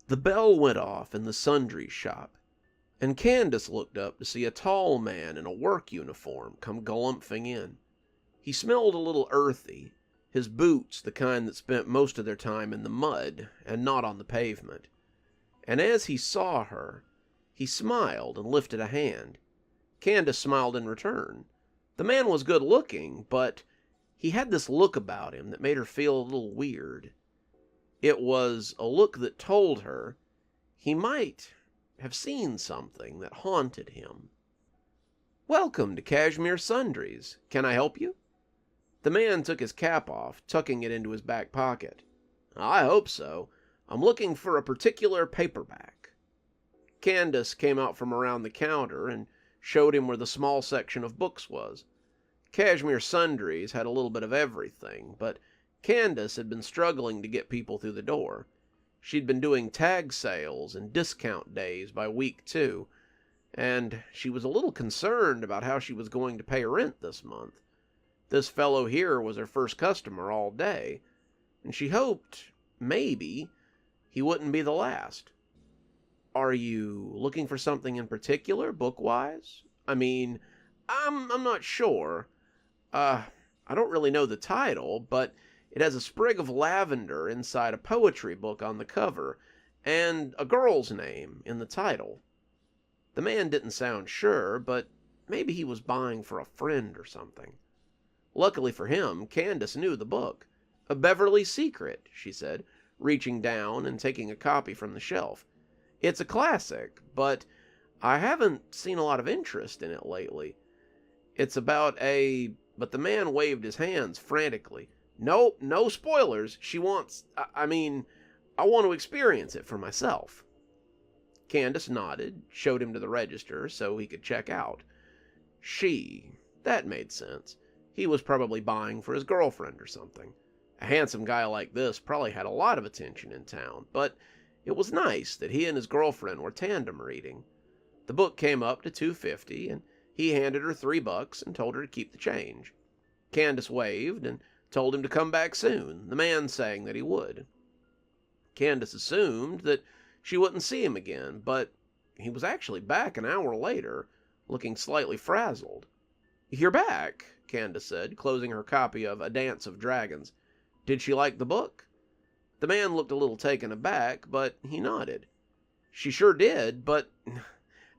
The bell went off in the sundry shop, and Candace looked up to see a tall man in a work uniform come galumphing in. He smelled a little earthy, his boots the kind that spent most of their time in the mud and not on the pavement. And as he saw her, he smiled and lifted a hand. Candace smiled in return. The man was good looking, but he had this look about him that made her feel a little weird. It was a look that told her he might have seen something that haunted him. "Welcome to Cashmere Sundries. Can I help you?" The man took his cap off, tucking it into his back pocket. "I hope so. I'm looking for a particular paperback." Candace came out from around the counter and showed him where the small section of books was. Cashmere Sundries had a little bit of everything, but Candace had been struggling to get people through the door. She'd been doing tag sales and discount days by week 2, and she was a little concerned about how she was going to pay rent this month. This fellow here was her first customer all day, and she hoped, maybe, he wouldn't be the last. "Are you looking for something in particular, book-wise? I mean, I'm not sure. I don't really know the title, but it has a sprig of lavender inside a poetry book on the cover, and a girl's name in the title." The man didn't sound sure, but maybe he was buying for a friend or something. Luckily for him, Candace knew the book. "A Beverly Secret," she said, reaching down and taking a copy from the shelf. "It's a classic, but I haven't seen a lot of interest in it lately. It's about a..." But the man waved his hands frantically. "Nope, no spoilers. She wants... I want to experience it for myself." Candace nodded, showed him to the register so he could check out. That made sense. He was probably buying for his girlfriend or something. A handsome guy like this probably had a lot of attention in town, but it was nice that he and his girlfriend were tandem reading. The book came up to $2.50, and he handed her $3 and told her to keep the change. Candace waved and told him to come back soon, the man saying that he would. Candace assumed that she wouldn't see him again, but he was actually back an hour later, looking slightly frazzled. "You're back," Candace said, closing her copy of A Dance of Dragons. "Did she like the book?" The man looked a little taken aback, but he nodded. "She sure did, but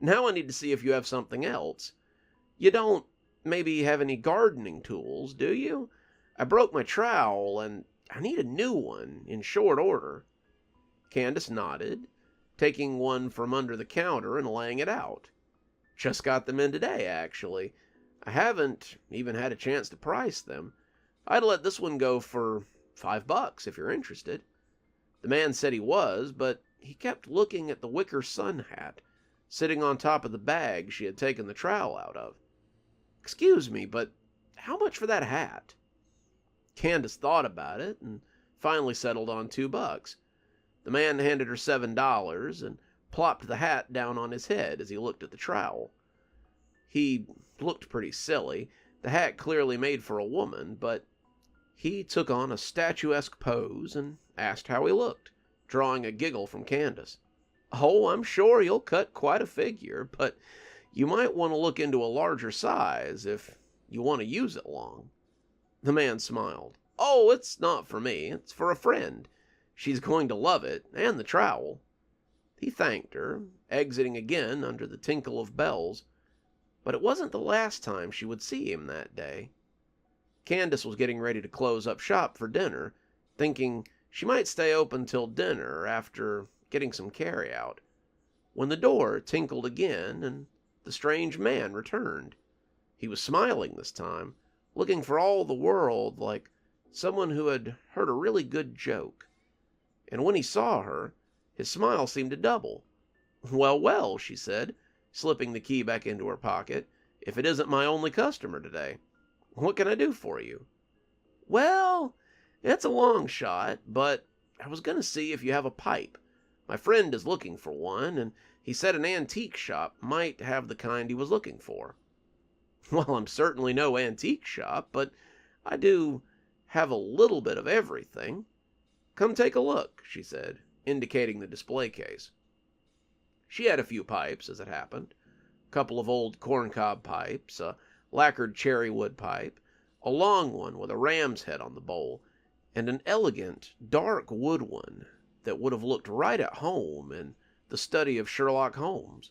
now I need to see if you have something else. You don't maybe have any gardening tools, do you? I broke my trowel, and I need a new one in short order." Candace nodded, taking one from under the counter and laying it out. "Just got them in today, actually. I haven't even had a chance to price them. I'd let this one go for $5 if you're interested." The man said he was, but he kept looking at the wicker sun hat sitting on top of the bag she had taken the trowel out of. "Excuse me, but how much for that hat?" Candace thought about it and finally settled on $2. The man handed her $7 and plopped the hat down on his head as he looked at the trowel. He looked pretty silly, the hat clearly made for a woman, but he took on a statuesque pose and asked how he looked, drawing a giggle from Candace. "Oh, I'm sure you'll cut quite a figure, but you might want to look into a larger size if you want to use it long." The man smiled. "Oh, it's not for me, it's for a friend. She's going to love it, and the trowel." He thanked her, exiting again under the tinkle of bells. But it wasn't the last time she would see him that day. Candace was getting ready to close up shop for dinner, thinking she might stay open till dinner after getting some carry-out, when the door tinkled again and the strange man returned. He was smiling this time, looking for all the world like someone who had heard a really good joke. And when he saw her, his smile seemed to double. "Well, well," she said, slipping the key back into her pocket, "if it isn't my only customer today. What can I do for you?" "Well, it's a long shot, but I was going to see if you have a pipe. My friend is looking for one, and he said an antique shop might have the kind he was looking for." "Well, I'm certainly no antique shop, but I do have a little bit of everything. Come take a look," she said, indicating the display case. She had a few pipes, as it happened. A couple of old corncob pipes, a lacquered cherry wood pipe, a long one with a ram's head on the bowl, and an elegant, dark wood one that would have looked right at home in the study of Sherlock Holmes.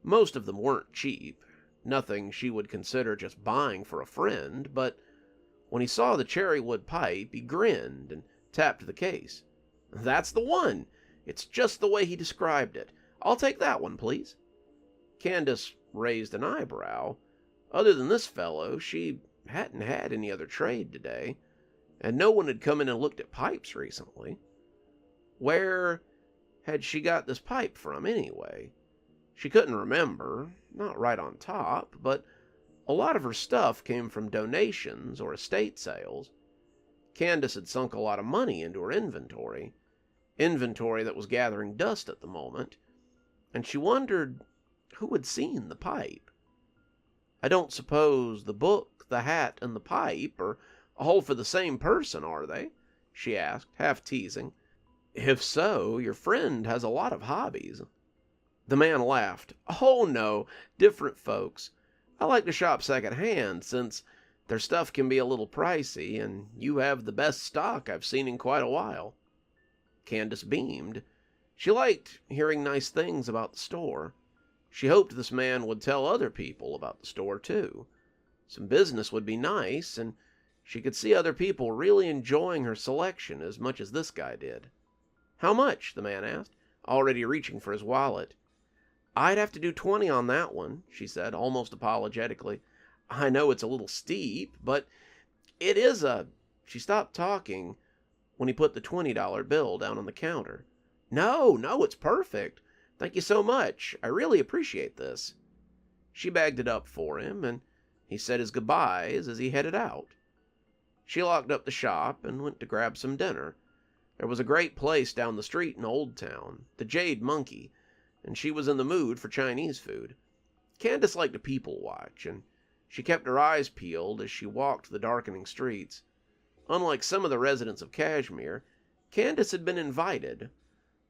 Most of them weren't cheap, nothing she would consider just buying for a friend, but when he saw the cherry wood pipe, he grinned and tapped the case. "That's the one! It's just the way he described it. I'll take that one, please." Candace raised an eyebrow. Other than this fellow, she hadn't had any other trade today, and no one had come in and looked at pipes recently. Where had she got this pipe from, anyway? She couldn't remember, not right on top, but a lot of her stuff came from donations or estate sales. Candace had sunk a lot of money into her inventory that was gathering dust at the moment, and she wondered who had seen the pipe. "I don't suppose the book, the hat, and the pipe are all for the same person, are they?" she asked, half teasing. "If so, your friend has a lot of hobbies." The man laughed. "Oh no, different folks. I like to shop second-hand since their stuff can be a little pricey, and you have the best stock I've seen in quite a while." Candace beamed. She liked hearing nice things about the store. She hoped this man would tell other people about the store, too. Some business would be nice, and she could see other people really enjoying her selection as much as this guy did. "How much?" the man asked, already reaching for his wallet. "I'd have to do 20 on that one," she said, almost apologetically. "I know it's a little steep, but it is a—" She stopped talking when he put the $20 bill down on the counter. No, it's perfect. Thank you so much. I really appreciate this." She bagged it up for him, and he said his goodbyes as he headed out. She locked up the shop and went to grab some dinner. There was a great place down the street in Old Town, the Jade Monkey, and she was in the mood for Chinese food. Candace liked to people watch, and she kept her eyes peeled as she walked the darkening streets. Unlike some of the residents of Cashmere, Candace had been invited.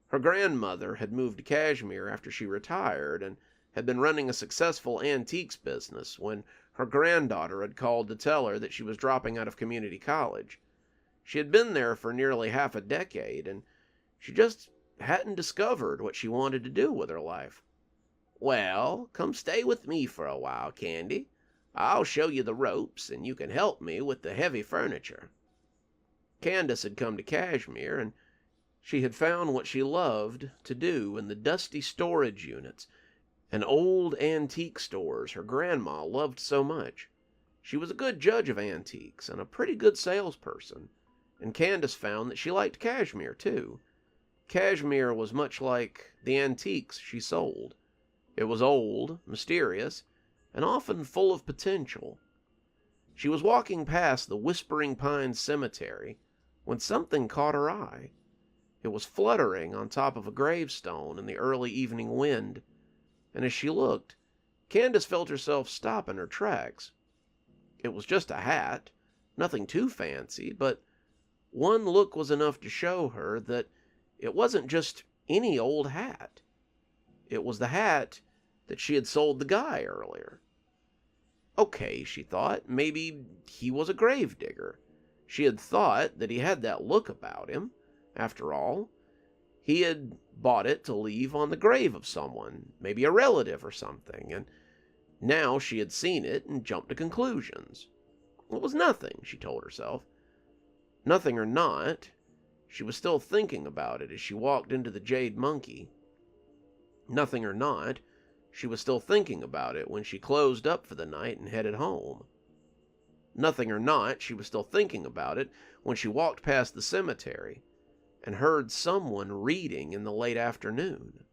Her grandmother had moved to Cashmere after she retired and had been running a successful antiques business when her granddaughter had called to tell her that she was dropping out of community college. She had been there for nearly half a decade, and she just hadn't discovered what she wanted to do with her life. "Well, come stay with me for a while, Candy. I'll show you the ropes, and you can help me with the heavy furniture." Candace had come to Cashmere, and she had found what she loved to do in the dusty storage units and old antique stores her grandma loved so much. She was a good judge of antiques and a pretty good salesperson, and Candace found that she liked Cashmere, too. Cashmere was much like the antiques she sold. It was old, mysterious, and often full of potential. She was walking past the Whispering Pines Cemetery when something caught her eye. It was fluttering on top of a gravestone in the early evening wind, and as she looked, Candace felt herself stop in her tracks. It was just a hat, nothing too fancy, but one look was enough to show her that it wasn't just any old hat. It was the hat that she had sold the guy earlier. Okay, she thought, maybe he was a gravedigger. She had thought that he had that look about him. After all, he had bought it to leave on the grave of someone, maybe a relative or something, and now she had seen it and jumped to conclusions. It was nothing, she told herself. Nothing or not, she was still thinking about it as she walked into the Jade Monkey. Nothing or not, she was still thinking about it when she closed up for the night and headed home. Nothing or not, she was still thinking about it when she walked past the cemetery and heard someone reading in the late afternoon.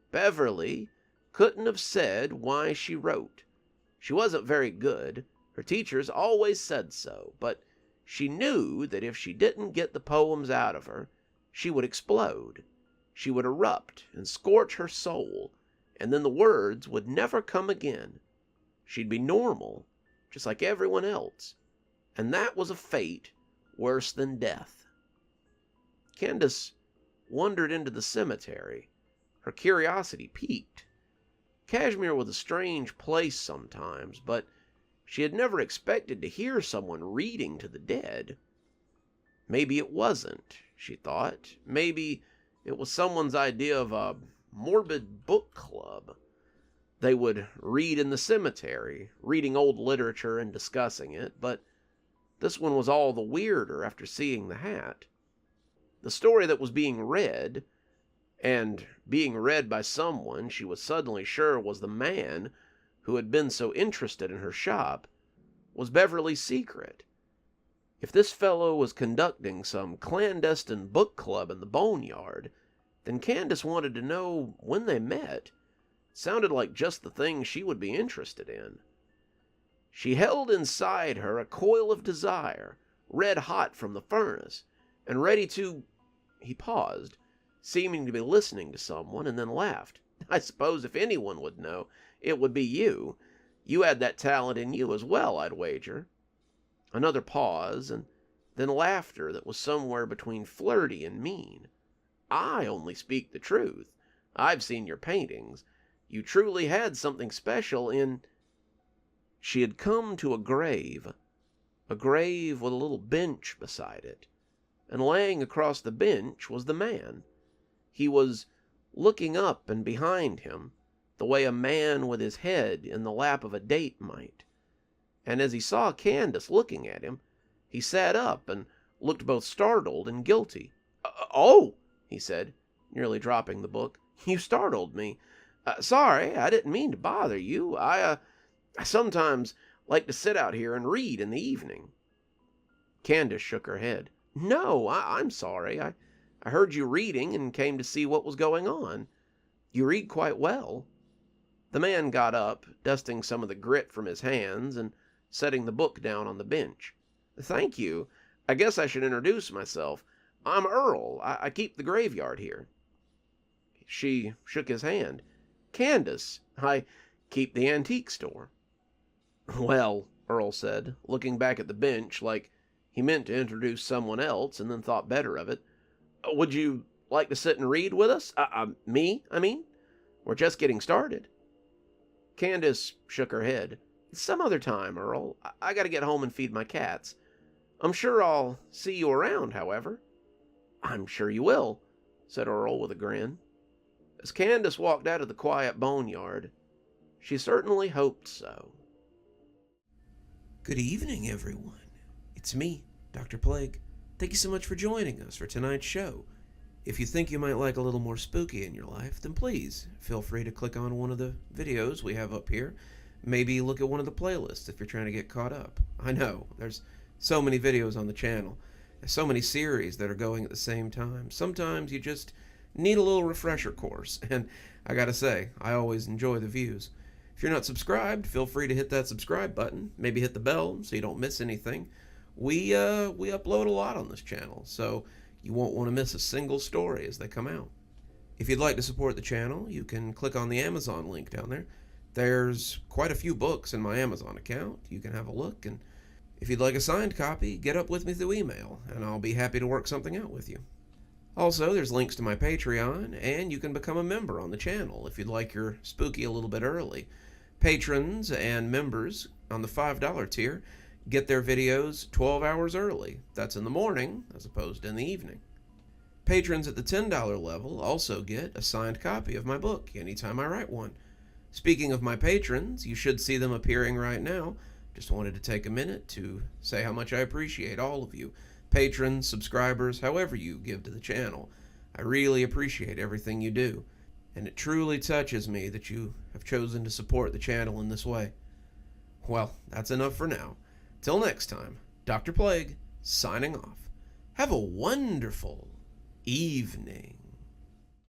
Beverly couldn't have said why she wrote. She wasn't very good. Her teachers always said so, but she knew that if she didn't get the poems out of her, she would explode. She would erupt and scorch her soul, and then the words would never come again. She'd be normal, just like everyone else, and that was a fate worse than death. Candace wandered into the cemetery. Her curiosity piqued. Cashmere was a strange place sometimes, but she had never expected to hear someone reading to the dead. Maybe it wasn't, she thought. Maybe it was someone's idea of a morbid book club. They would read in the cemetery, reading old literature and discussing it, but this one was all the weirder after seeing the hat. The story that was being read, and being read by someone she was suddenly sure was the man who had been so interested in her shop, was Beverly's secret. If this fellow was conducting some clandestine book club in the boneyard, then Candace wanted to know when they met. Sounded like just the thing she would be interested in. She held inside her a coil of desire, red hot from the furnace, and ready to... He paused, seeming to be listening to someone, and then laughed. I suppose if anyone would know, it would be you. You had that talent in you as well, I'd wager. Another pause, and then laughter that was somewhere between flirty and mean. I only speak the truth. I've seen your paintings. You truly had something special in... She had come to a grave with a little bench beside it, and laying across the bench was the man. He was looking up and behind him, the way a man with his head in the lap of a date might. And as he saw Candace looking at him, he sat up and looked both startled and guilty. "Oh," he said, nearly dropping the book. "You startled me. Sorry, I didn't mean to bother you. I sometimes like to sit out here and read in the evening." Candace shook her head. "No, I'm sorry. I heard you reading and came to see what was going on. You read quite well." The man got up, dusting some of the grit from his hands and setting the book down on the bench. "Thank you. I guess I should introduce myself. I'm Earl. I keep the graveyard here." She shook his hand. "Candace, I keep the antique store." "Well," Earl said, looking back at the bench like he meant to introduce someone else and then thought better of it. "Would you like to sit and read with us? Me, I mean? We're just getting started." Candace shook her head. "Some other time, Earl. I gotta get home and feed my cats. I'm sure I'll see you around, however." "I'm sure you will," said Earl with a grin. As Candace walked out of the quiet boneyard, she certainly hoped so. Good evening, everyone. It's me, Dr. Plague. Thank you so much for joining us for tonight's show. If you think you might like a little more spooky in your life, then please feel free to click on one of the videos we have up here. Maybe look at one of the playlists if you're trying to get caught up. I know, there's so many videos on the channel. There's so many series that are going at the same time. Sometimes you just need a little refresher course, and I gotta say, I always enjoy the views. If you're not subscribed, feel free to hit that subscribe button. Maybe hit the bell so you don't miss anything. We upload a lot on this channel, so you won't want to miss a single story as they come out. If you'd like to support the channel, you can click on the Amazon link down there. There's quite a few books in my Amazon account. You can have a look, and if you'd like a signed copy, get up with me through email, and I'll be happy to work something out with you. Also, there's links to my Patreon, and you can become a member on the channel if you'd like your spooky a little bit early. Patrons and members on the $5 tier get their videos 12 hours early. That's in the morning, as opposed to in the evening. Patrons at the $10 level also get a signed copy of my book anytime I write one. Speaking of my patrons, you should see them appearing right now. Just wanted to take a minute to say how much I appreciate all of you. Patrons, subscribers, however you give to the channel. I really appreciate everything you do, and it truly touches me that you have chosen to support the channel in this way. Well, that's enough for now. Till next time, Dr. Plague, signing off. Have a wonderful evening.